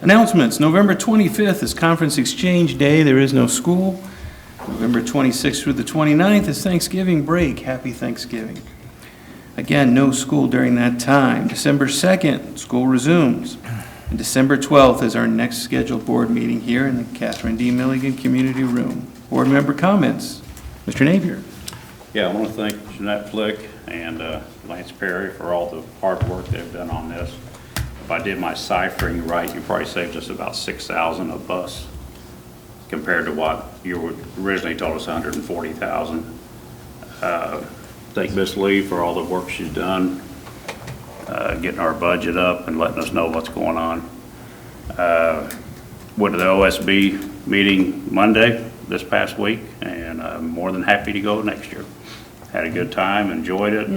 Announcements. November 25th is Conference Exchange Day. There is no school. November 26th through the 29th is Thanksgiving break. Happy Thanksgiving. Again, no school during that time. December 2nd, school resumes. And December 12th is our next scheduled board meeting here in the Catherine D. Milligan Community Room. Board member comments. Mr. Napier. Yeah, I want to thank Jeanette Flick and Lance Perry for all the hard work they've done on this. If I did my ciphering right, you probably saved us about $6,000 a bus compared to what you originally told us, $140,000. Thank Ms. Lee for all the work she's done, getting our budget up and letting us know what's going on. Went to the OSB meeting Monday this past week, and I'm more than happy to go next year. Had a good time, enjoyed it,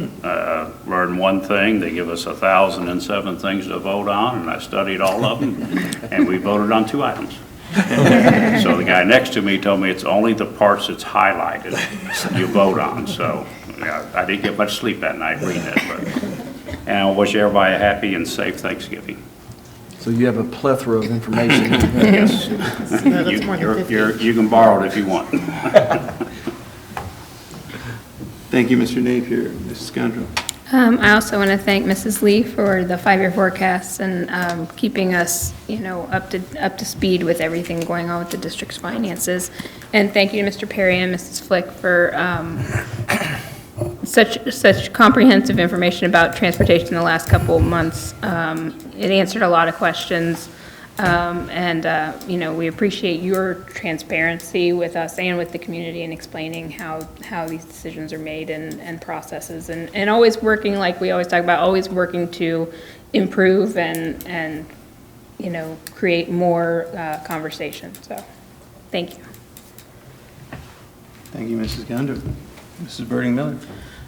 learned one thing. They give us 1,007 things to vote on, and I studied all of them, and we voted on 2 items. So the guy next to me told me it's only the parts that's highlighted you vote on. So yeah, I didn't get much sleep that night reading it. And I wish everybody a happy and safe Thanksgiving. So you have a plethora of information. Yes. You can borrow it if you want. Thank you, Mr. Napier. Mrs. Gondro. I also want to thank Mrs. Lee for the 5-year forecast and keeping us, up to speed with everything going on with the district's finances. And thank you to Mr. Perry and Mrs. Flick for such comprehensive information about transportation in the last couple of months. It answered a lot of questions. We appreciate your transparency with us and with the community in explaining how these decisions are made and processes and always working, like we always talk about, always working to improve and create more conversation. So, thank you. Thank you, Mrs. Gondro. Mrs. Birding Miller.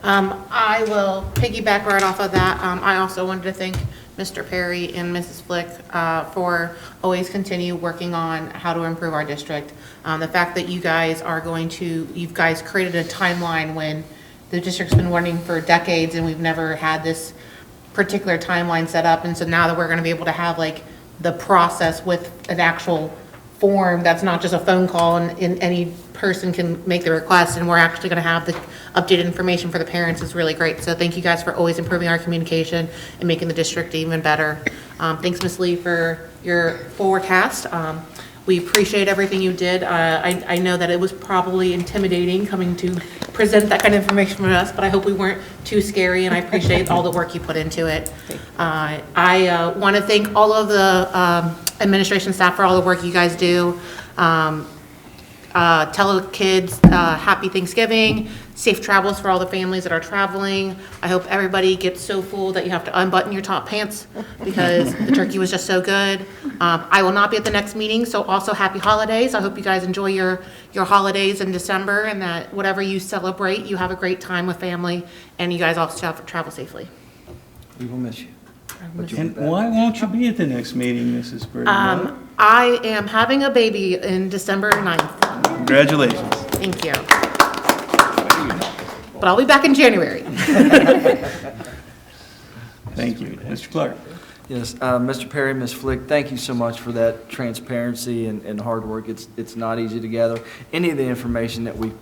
I will piggyback right off of that. I also wanted to thank Mr. Perry and Mrs. Flick for always continue working on how to improve our district. The fact that you guys created a timeline when the district's been running for decades and we've never had this particular timeline set up. And so now that we're going to be able to have like the process with an actual form that's not just a phone call and any person can make the request, and we're actually going to have the updated information for the parents is really great. So thank you guys for always improving our communication and making the district even better. Thanks, Ms. Lee, for your forecast. We appreciate everything you did. I know that it was probably intimidating coming to present that kind of information from us, but I hope we weren't too scary, and I appreciate all the work you put into it. I want to thank all of the administration staff for all the work you guys do. Tell the kids happy Thanksgiving, safe travels for all the families that are traveling. I hope everybody gets so full that you have to unbutton your top pants because the turkey was just so good. I will not be at the next meeting, so also happy holidays. I hope you guys enjoy your holidays in December, and that whatever you celebrate, you have a great time with family, and you guys also travel safely. We will miss you. And why won't you be at the next meeting, Mrs. Birding Miller? I am having a baby in December 9th. Congratulations. Thank you. But I'll be back in January. Thank you. Mr. Clark. Yes, Mr. Perry, Ms. Flick, thank you so much for that transparency and hard work. It's not easy to gather any of the information that we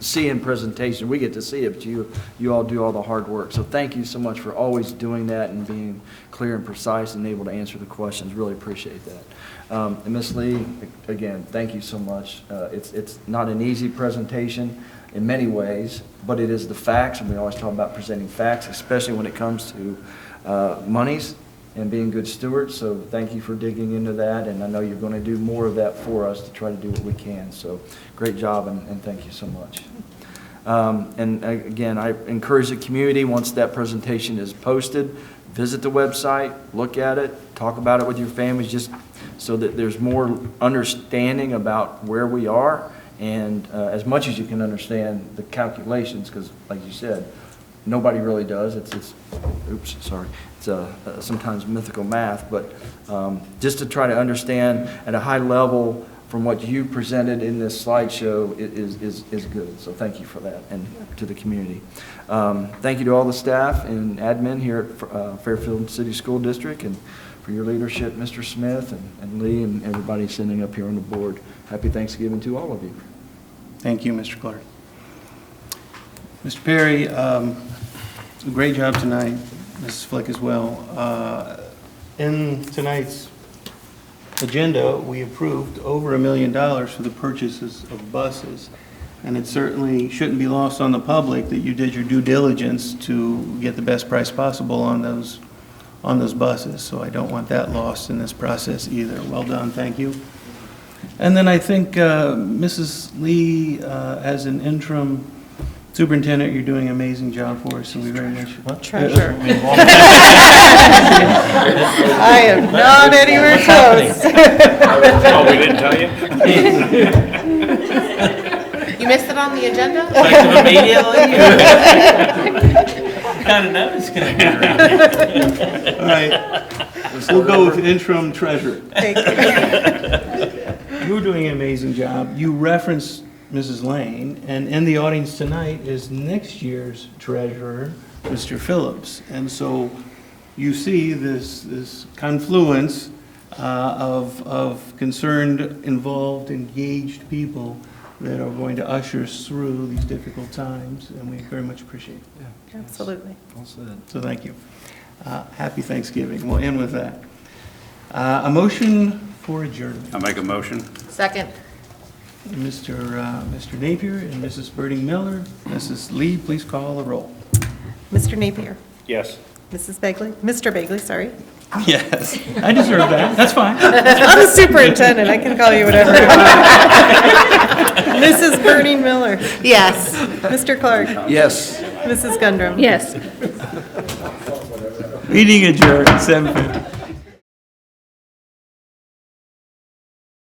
see in presentation. We get to see it, but you all do all the hard work. So thank you so much for always doing that and being clear and precise and able to answer the questions. Really appreciate that. And Ms. Lee, again, thank you so much. It's not an easy presentation in many ways, but it is the facts, and we always talk about presenting facts, especially when it comes to monies and being good stewards. So thank you for digging into that, and I know you're going to do more of that for us to try to do what we can. So great job, and thank you so much. And again, I encourage the community, once that presentation is posted, visit the website, look at it, talk about it with your families, just so that there's more understanding about where we are, and as much as you can understand the calculations, because like you said, nobody really does. It's sometimes mythical math, but just to try to understand at a high level from what you presented in this slideshow is good. So thank you for that, and to the community. Thank you to all the staff and admin here at Fairfield City School District, and for your leadership, Mr. Smith and Lee and everybody sitting up here on the board. Happy Thanksgiving to all of you. Thank you, Mr. Clark. Mr. Perry, great job tonight, Mrs. Flick as well. In tonight's agenda, we approved over $1 million for the purchases of buses. And it certainly shouldn't be lost on the public that you did your due diligence to get the best price possible on those buses. So I don't want that lost in this process either. Well done, thank you. And then I think Mrs. Lee, as an interim superintendent, you're doing an amazing job for us, and we very much. Treasure. I am not anywhere close. Oh, we didn't tell you? You missed it on the agenda? Immediately? Kind of know it's going to get around. All right, we'll go with interim treasurer. Thank you. You're doing an amazing job. You referenced Mrs. Lane, and in the audience tonight is next year's treasurer, Mr. Phillips. And so you see this confluence of concerned, involved, engaged people that are going to usher us through these difficult times, and we very much appreciate it. Absolutely. Well said. So thank you. Happy Thanksgiving. We'll end with that. A motion for adjournment. I make a motion. Second. Mr. Napier and Mrs. Birding Miller. Mrs. Lee, please call the roll. Mr. Napier, Yes. Mrs. Begley, Mr. Begley, sorry. Yes, I deserve that. That's fine. I'm the superintendent, I can call you whatever. Mrs. Burning Miller, Yes. Mr. Clark, Yes. Mrs. Gundrum. Yes. Meeting adjourned, 7:50.